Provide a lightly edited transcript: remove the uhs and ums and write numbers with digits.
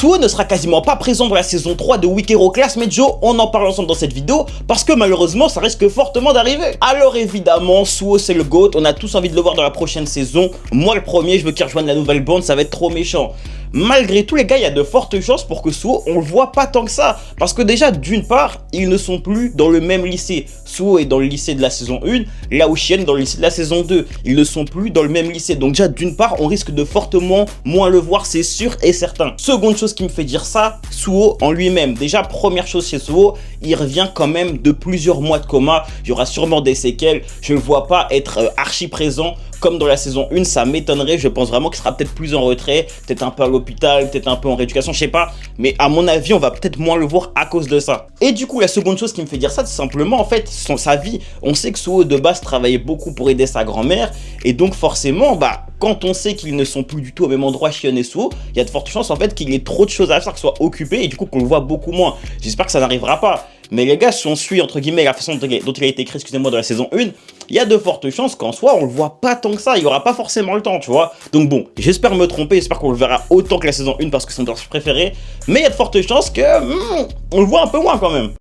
Suho ne sera quasiment pas présent dans la saison 3 de Week Hero Classmate Joe, on en parle ensemble dans cette vidéo, parce que malheureusement ça risque fortement d'arriver. Alors évidemment, Suho c'est le GOAT, on a tous envie de le voir dans la prochaine saison. Moi le premier, je veux qu'il rejoigne la nouvelle bande, ça va être trop méchant. Malgré tout les gars, il y a de fortes chances pour que Suho, on le voit pas tant que ça. Parce que déjà, d'une part, ils ne sont plus dans le même lycée. Suho est dans le lycée de la saison 1, là où Chien est dans le lycée de la saison 2. Ils ne sont plus dans le même lycée. Donc déjà, d'une part, on risque de fortement moins le voir, c'est sûr et certain. Seconde chose qui me fait dire ça, Suho en lui-même. Déjà, première chose chez Suho, il revient quand même de plusieurs mois de coma. Il y aura sûrement des séquelles. Je ne le vois pas être archi présent comme dans la saison 1, ça m'étonnerait. Je pense vraiment qu'il sera peut-être plus en retrait, peut-être un peu à l'hôpital, peut-être un peu en rééducation, je sais pas. Mais à mon avis, on va peut-être moins le voir à cause de ça. Et du coup, la seconde chose qui me fait dire ça, c'est simplement, en fait, sa vie. On sait que Suho, de base, travaillait beaucoup pour aider sa grand-mère. Et donc, forcément, quand on sait qu'ils ne sont plus du tout au même endroit, Shion et Suho, il y a de fortes chances, en fait, qu'il ait trop de choses à faire, qu'il soit occupé, et du coup, qu'on le voit beaucoup moins. J'espère que ça n'arrivera pas. Mais les gars, si on suit, entre guillemets, la façon dont il a été écrit, excusez-moi, dans la saison 1, il y a de fortes chances qu'en soi, on le voit pas tant que ça. Il y aura pas forcément le temps, tu vois. Donc bon, j'espère me tromper, j'espère qu'on le verra autant que la saison 1 parce que c'est mon personnage préféré. Mais il y a de fortes chances que on le voit un peu moins quand même.